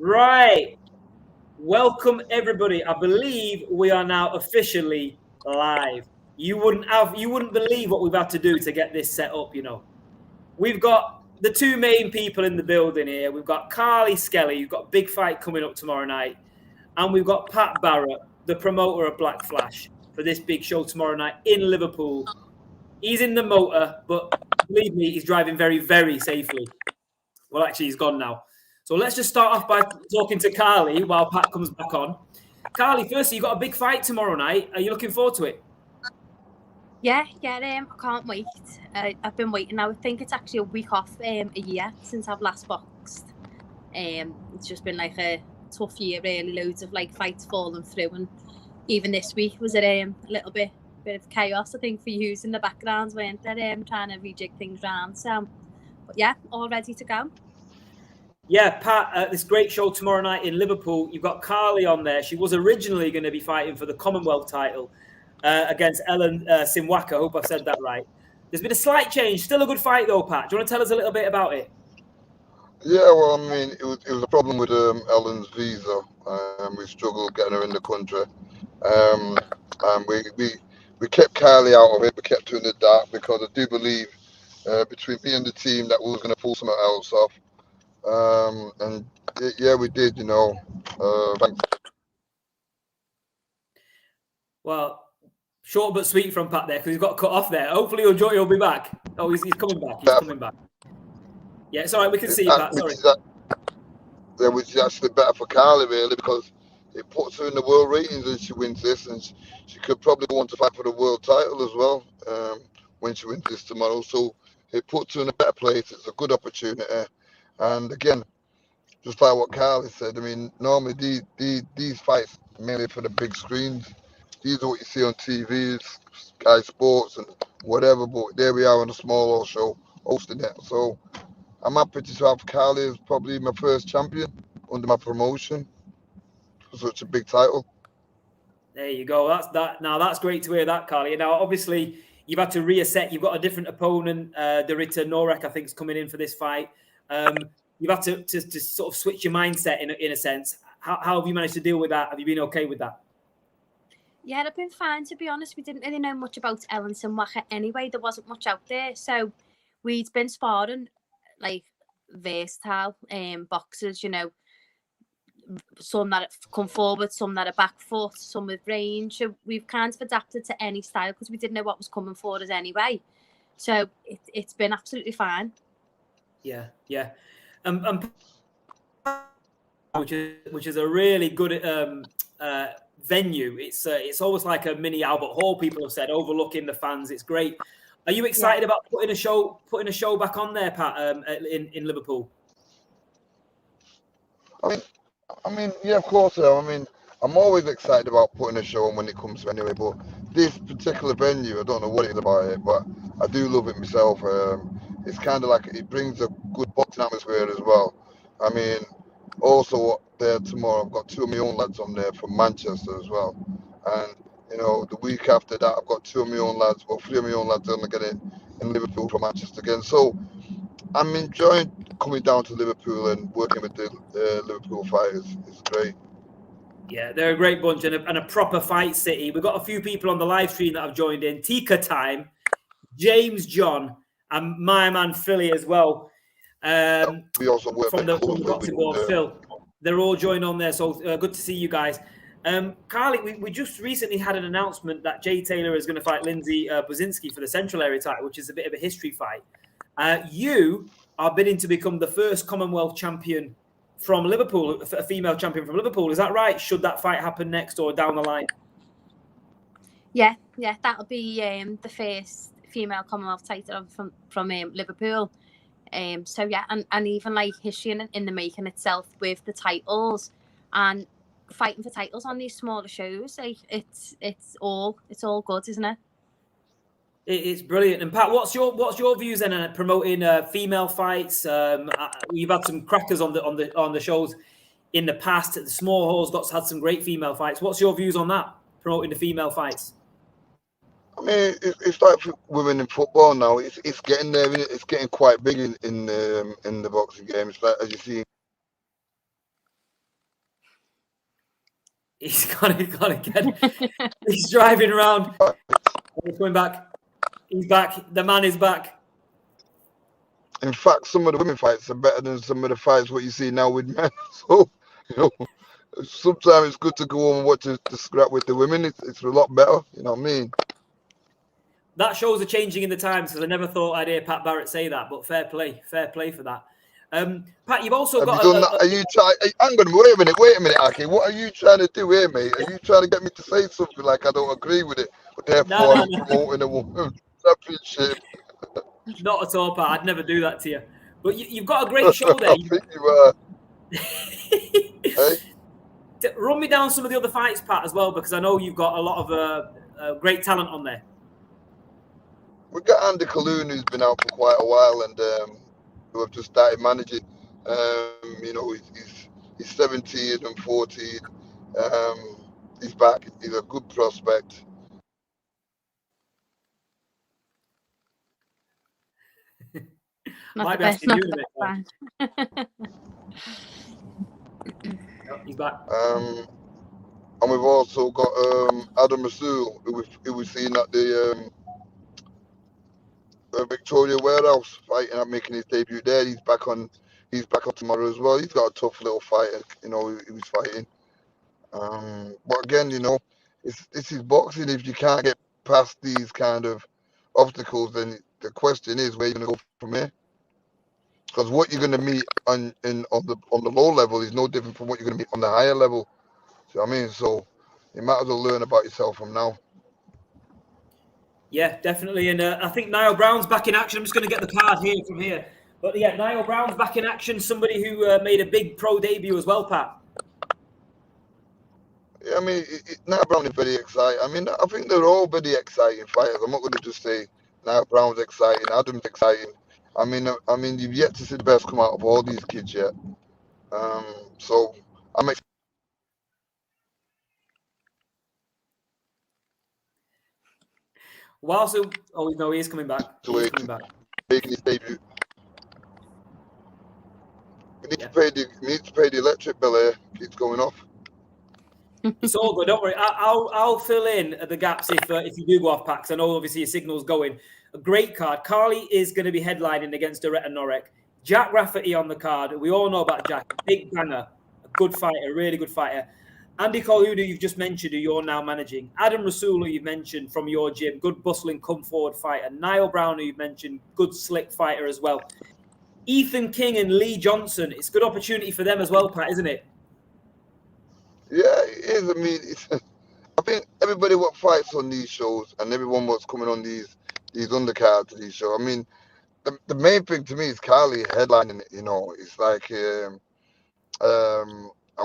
Right. Welcome, everybody. I believe we are now officially live. You wouldn't believe what we've had to do to get this set up, We've got the two main people in the building here. We've got Carly Skelly, who's got a big fight coming up tomorrow night. And we've got Pat Barrett, the promoter of Black Flash, for this big show tomorrow night in Liverpool. He's in the motor, but believe me, he's driving very, very safely. Well, actually, he's gone now. So let's just start off by talking to Carly while Pat comes back on. Carly, firstly, you've got a big fight tomorrow night. Are you looking forward to it? Yeah, I can't wait. I've been waiting now. I think it's actually a week off a year since I've last boxed. It's just been like a tough year, really. Loads of fights falling through, and even this week was a little bit of chaos, I think, for you in the background, weren't there? Trying to rejig things around. So, but yeah, all ready to go. Yeah, Pat, this great show tomorrow night in Liverpool. You've got Carly on there. She was originally going to be fighting for the Commonwealth title against Ellen Simwaka. I hope I've said that right. There's been a slight change. Still a good fight, though, Pat. Do you want to tell us a little bit about it? Yeah, well, I mean, it was a problem with Ellen's visa. We struggled getting her in the country. And we kept Carly out of it. We kept her in the dark because I do believe between me and the team that we was going to pull something else off. And yeah, we did, thanks. Well, short but sweet from Pat there because he's got cut off there. Hopefully he'll be back. Oh, he's coming back. He's coming back. Yeah, it's all right. We can see you, Pat. Sorry. Which is actually better for Carly, really, because it puts her in the world ratings and she wins this, and she could probably go on to fight for the world title as well when she wins this tomorrow. So it puts her in a better place. It's a good opportunity. And again, just like what Carly said, I mean, normally these fights mainly for the big screens. These are what you see on TV, Sky Sports and whatever, but there we are on a small old show hosting it. So I'm happy to have Carly as probably my first champion under my promotion for such a big title. There you go. Now that's great to hear that, Carly. Now, obviously, you've had to reassess. You've got a different opponent. Dorita Norek, I think, is coming in for this fight. You've had to sort of switch your mindset in a sense. How have you managed to deal with that? Have you been okay with that? Yeah, I've been fine, to be honest. We didn't really know much about Ellen Simwaka anyway. There wasn't much out there. So we'd been sparring versatile boxers, some that have come forward, some that are back foot, some with range. So we've kind of adapted to any style because we didn't know what was coming for us anyway. So it's been absolutely fine. Yeah. Which is a really good venue. It's almost like a mini Albert Hall. People have said, overlooking the fans. It's great. Are you excited about putting a show back on there, Pat, in Liverpool? I mean, yeah, of course. I mean, I'm always excited about putting a show on when it comes to anyway. But this particular venue, I don't know what it is about it, but I do love it myself. It's kind of like it brings a good boxing atmosphere as well. I mean, also there tomorrow, I've got two of my own lads on there from Manchester as well. And the week after that, I've got two of my own lads, well, three of my own lads on again in Liverpool from Manchester again. So I'm enjoying coming down to Liverpool and working with the Liverpool fighters. It's great. Yeah, they're a great bunch and a proper fight city. We've got a few people on the live stream that have joined in. Tika Time, James John, and my man Philly as well. We also work from the boxing board, Phil. They're all joined on there, so good to see you guys. Carly, we just recently had an announcement that Jay Taylor is going to fight Lindsay Buzinski for the Central Area title, which is a bit of a history fight. You are bidding to become the first Commonwealth champion from Liverpool, a female champion from Liverpool. Is that right? Should that fight happen next or down the line? Yeah, that'll be the first female Commonwealth title from Liverpool. So yeah, and even history in the making itself with the titles and fighting for titles on these smaller shows. It's all good, isn't it? It's brilliant. And Pat, what's your views then on promoting female fights? You've had some crackers on the shows in the past. The small halls had some great female fights. What's your views on that? Promoting the female fights. I mean, it's like women in football now. It's getting there. It's getting quite big in the boxing games. Like, as you see, He's gone again. He's driving around. He's coming back. He's back. The man is back. In fact, some of the women fights are better than some of the fights what you see now with men. So, you know, sometimes it's good to go home and watch the scrap with the women. It's a lot better. You know what I mean? That shows are changing in the times, because I never thought I'd hear Pat Barrett say that. But fair play for that. Pat, you've also got. Are you trying? Hang on, wait a minute, Aky. What are you trying to do here, mate? Are you trying to get me to say something like I don't agree with it, but therefore I'm promoting a women's championship? Not at all, Pat. I'd never do that to you. But you've got a great show there. I think you are. Hey? Run me down some of the other fights, Pat, as well, because I know you've got a lot of great talent on there. We've got Andy Calhoun, who's been out for quite a while, and who have just started managing. You know, he's 17 and 14. He's back. He's a good prospect. Might be asking you in a bit. He's back. And we've also got Adam Rasool, who we've seen at the Victoria Warehouse fighting and making his debut there. He's back on tomorrow as well. He's got a tough little fighter, you know, he was fighting. But again, you know, this is boxing. If you can't get past these kind of obstacles, then the question is where you're gonna go from here. Because what you're gonna meet on the low level is no different from what you're gonna meet on the higher level. See what I mean? So you might as well learn about yourself from now. Yeah, definitely. And I think Niall Brown's back in action. I'm just going to get the card here from here. But yeah, Niall Brown's back in action. Somebody who made a big pro debut as well, Pat. Yeah, I mean, Niall Brown is very exciting. I mean, I think they're all very exciting fighters. I'm not going to just say Niall Brown's exciting, Adam's exciting. I mean, you've yet to see the best come out of all these kids yet. So I'm excited. No, he is coming back. Making his debut. We need to pay the electric bill here. Keeps going off. It's all good. Don't worry. I'll fill in the gaps if you do go off, Pat, because I know obviously your signal's going. A great card. Carly is going to be headlining against Doretta Norek. Jack Rafferty on the card. We all know about Jack. Big banger. A good fighter. Really good fighter. Andy Calhoun, who you've just mentioned, who you're now managing. Adam Rasool, who you've mentioned from your gym. Good, bustling, come-forward fighter. Niall Brown, who you've mentioned. Good, slick fighter as well. Ethan King and Lee Johnson. It's a good opportunity for them as well, Pat, isn't it? Yeah, it is. I mean, I think everybody what fights on these shows and everyone what's coming on these undercards of these shows. I mean, the main thing to me is Carly headlining it. You know, it's like a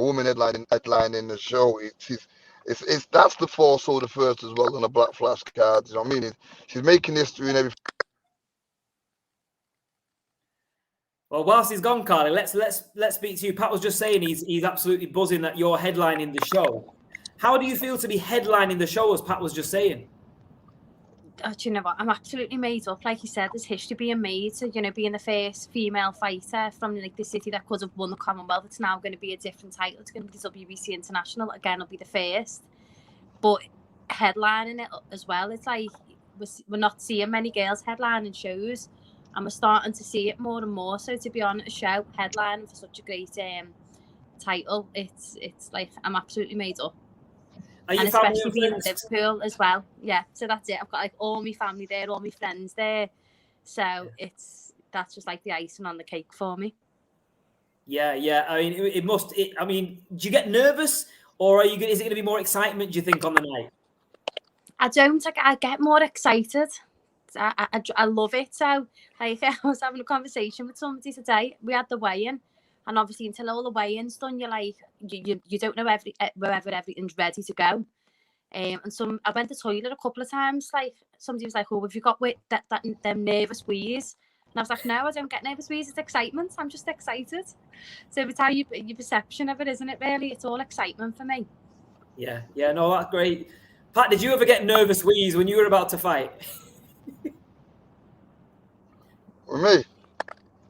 woman headlining the show. It's that's the force or the first as well on a black flash card. You know what I mean? She's making history and everything. Well, whilst he's gone, Carly, let's speak to you. Pat was just saying he's absolutely buzzing that you're headlining the show. How do you feel to be headlining the show, as Pat was just saying? Do you know what? I'm absolutely made up. Like you said, there's history being made. So, you know, being the first female fighter from like the city that could have won the Commonwealth, it's now going to be a different title. It's going to be the WBC International. Again, it'll be the first. But headlining it as well, it's like we're not seeing many girls headlining shows. And we're starting to see it more and more. So to be on a show headlining for such a great title, it's like I'm absolutely made up. And especially being in Liverpool as well. Yeah, so that's it. I've got like all my family there, all my friends there. So that's just like the icing on the cake for me. Yeah. I mean, it must. I mean, do you get nervous, or is it going to be more excitement? Do you think on the night? I don't. I get more excited. I love it. So, like, I was having a conversation with somebody today. We had the weigh-in, and obviously until all the weigh-in's done, you're like, you don't know whether everything's ready to go. And I went to the toilet a couple of times. Like, somebody was like, "Oh, have you got them nervous wheeze?" And I was like, "No, I don't get nervous wheeze. It's excitement. I'm just excited." So it's how your perception of it, isn't it? Really, it's all excitement for me. Yeah. No, that's great. Pat, did you ever get nervous wheeze when you were about to fight? With me?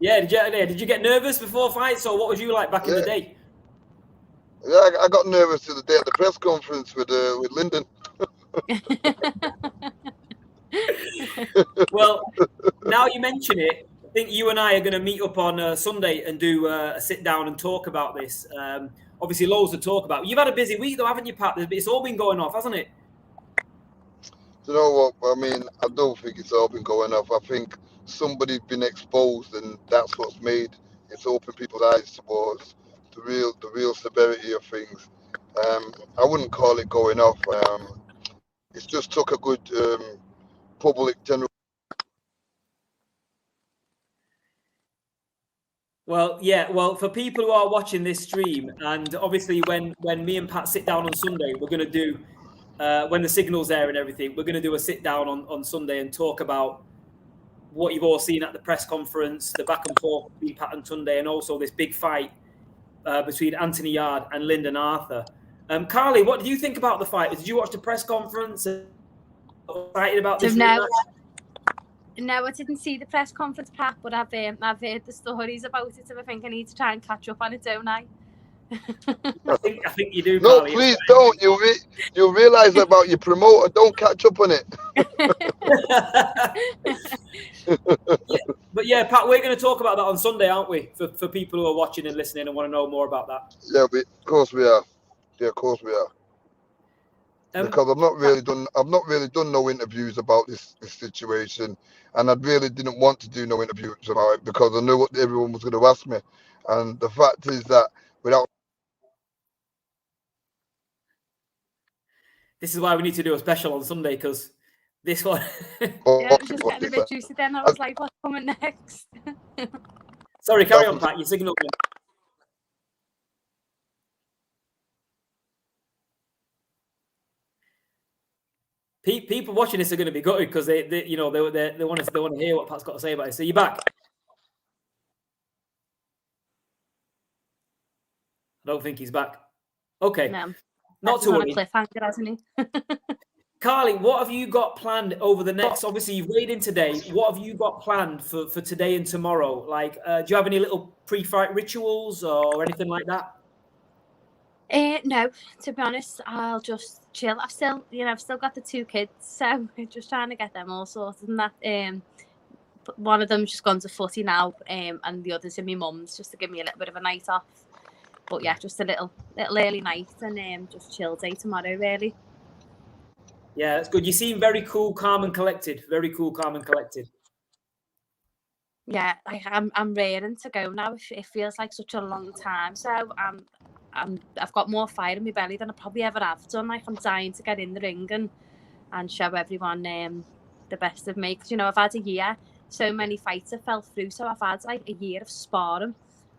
Yeah, did you get nervous before fights, or what was you like back in the day? Yeah, I got nervous the day at the press conference with Lyndon. Well, now you mention it, I think you and I are going to meet up on Sunday and do a sit down and talk about this. Obviously, loads to talk about. You've had a busy week, though, haven't you, Pat? It's all been going off, hasn't it? You know what? I mean, I don't think it's all been going off. I think somebody's been exposed, and that's what's made it's opened people's eyes towards the real severity of things. I wouldn't call it going off. It's just took a good public general. Well, yeah. Well, for people who are watching this stream, and obviously when me and Pat sit down on Sunday, we're going to do when the signal's there and everything. We're going to do a sit down on Sunday and talk about what you've all seen at the press conference, the back and forth between Pat and Tunde, and also this big fight between Anthony Yard and Lyndon Arthur. Carly, what do you think about the fight? Did you watch the press conference? Excited about this rematch? No, I didn't see the press conference, Pat, but I've heard the stories about it, and I think I need to try and catch up on it, don't I? I think you do. No, Carly. please don't. You'll realize about your promoter. Don't catch up on it. Yeah, but yeah, Pat, we're going to talk about that on Sunday, aren't we? For people who are watching and listening and want to know more about that. Yeah, of course we are. Yeah, of course we are. Because I've not really done no interviews about this situation, and I really didn't want to do no interviews about it because I knew what everyone was going to ask me. And the fact is that without. This is why we need to do a special on Sunday, because this one. Yeah, it was just getting a bit juicy then. I was like, what's coming next? Sorry, carry on, Pat. Your signal. People watching this are going to be gutted because they want to hear what Pat's got to say about it. So you're back. I don't think he's back. Okay. No. Not to worry. On a cliffhanger, hasn't he? Carly, what have you got planned over the next? Obviously, you've weighed in today. What have you got planned for today and tomorrow? Like, do you have any little pre-fight rituals or anything like that? No, to be honest, I'll just chill. I've still got the 2 kids, so just trying to get them all sorted and that. One of them's just gone to footy now, and the other's in my mum's just to give me a little bit of a night off. But yeah, just a little early night and just chill day tomorrow, really. Yeah, that's good. You seem very cool, calm and collected. Very cool, calm and collected. Yeah, I'm raring to go now. It feels like such a long time. So I've got more fire in my belly than I probably ever have done. Like, I'm dying to get in the ring and show everyone the best of me. Because, I've had a year. So many fights have fell through. So I've had like a year of sparring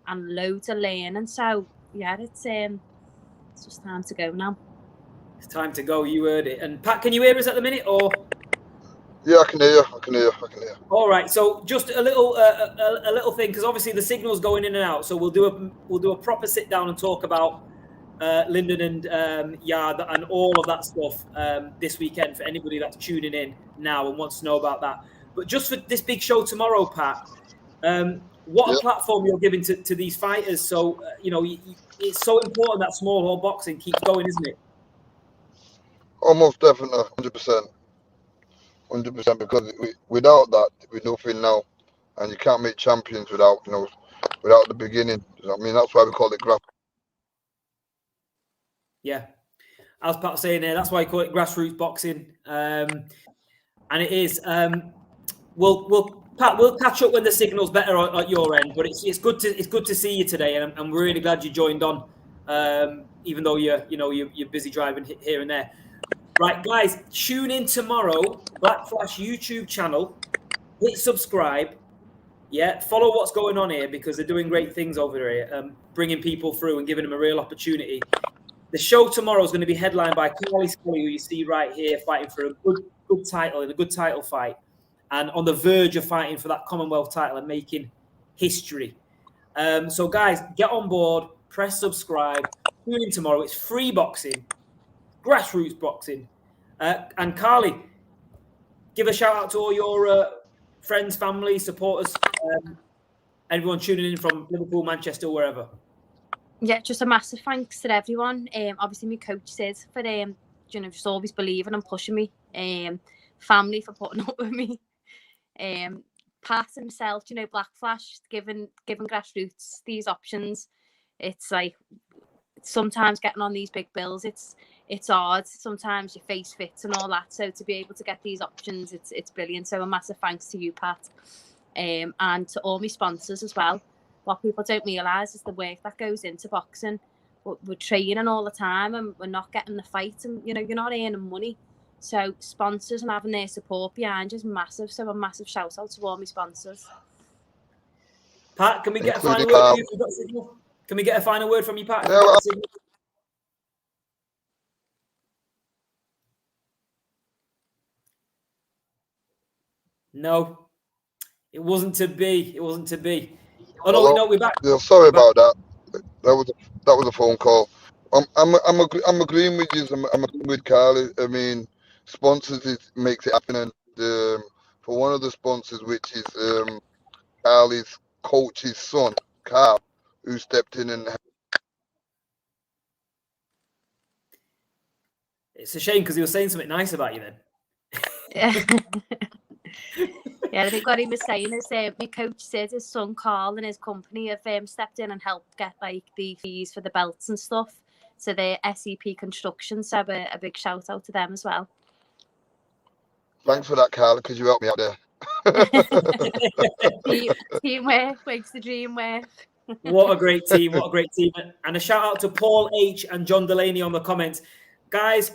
and loads of learning. So yeah, it's just time to go now. It's time to go. You heard it. And Pat, can you hear us at the minute, or? Yeah, I can hear you. All right. So just a little thing, because obviously the signal's going in and out. So we'll do a proper sit down and talk about Lyndon and Yard and all of that stuff this weekend for anybody that's tuning in now and wants to know about that. But just for this big show tomorrow, Pat, what a platform you're giving to these fighters. So it's so important that small hall boxing keeps going, isn't it? Almost definitely, 100%. 100%, because without that, we're nothing now, and you can't make champions without the beginning. I mean, that's why we call it grassroots. Yeah, as Pat was saying there, that's why I call it grassroots boxing, and it is. Pat, we'll catch up when the signal's better at your end. But it's good to see you today, and I'm really glad you joined on, even though you're busy driving here and there. Right, guys, tune in tomorrow, Black Flash YouTube channel. Hit subscribe. Yeah, follow what's going on here because they're doing great things over here, bringing people through and giving them a real opportunity. The show tomorrow is going to be headlined by Skelly, who you see right here, fighting for a good title in a good title fight, and on the verge of fighting for that Commonwealth title and making history. So, guys, get on board, press subscribe. Tune in tomorrow. It's free boxing. Grassroots boxing. And Carly, give a shout out to all your friends, family, supporters, everyone tuning in from Liverpool, Manchester, wherever. Yeah, just a massive thanks to everyone. Obviously, my coach says for just always believing and pushing me. Family for putting up with me. Pat himself, Black Flash, giving grassroots these options. It's like sometimes getting on these big bills, it's hard. Sometimes your face fits and all that. So to be able to get these options, it's brilliant. So a massive thanks to you, Pat, and to all my sponsors as well. What people don't realise is the work that goes into boxing. We're training all the time and we're not getting the fight, and you're not earning money. So sponsors and having their support behind you is massive. So a massive shout out to all my sponsors. Pat, can we get a final word from you? Can we get a final word from you, Pat? No, it wasn't to be. It wasn't to be. Oh no, we're back. Yeah, sorry about that. That was a phone call. I'm agreeing with you. I'm agreeing with Carly. I mean, sponsors makes it happen, and for one of the sponsors, which is Carly's coach's son, Carl, who stepped in and. It's a shame because he was saying something nice about you then. Yeah, I think what he was saying is my coach said his son Carl and his company have stepped in and helped get like the fees for the belts and stuff. So they're SEP Construction, so a big shout out to them as well. Thanks for that, Carl, because you helped me out there. Teamwork makes the dream work. What a great team. What a great team. And a shout out to Paul H and John Delaney on the comments. Guys,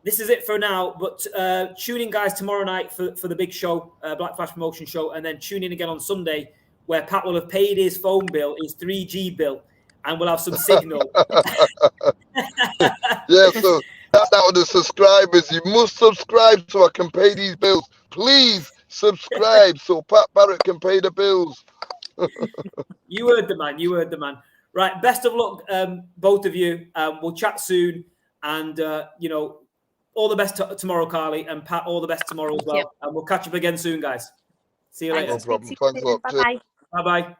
this is it for now, but tune in, guys, tomorrow night for the big show, Black Flash Promotion show, and then tune in again on Sunday, where Pat will have paid his phone bill, his 3G bill, and we'll have some signal. Yeah, so that's out of the subscribers. You must subscribe so I can pay these bills. Please subscribe so Pat Barrett can pay the bills. You heard the man. You heard the man. Right, best of luck, both of you. We'll chat soon, and all the best tomorrow, Carly, and Pat, all the best tomorrow as well. And we'll catch up again soon, guys. See you later. No problem. Thanks a lot. Bye-bye. Bye-bye.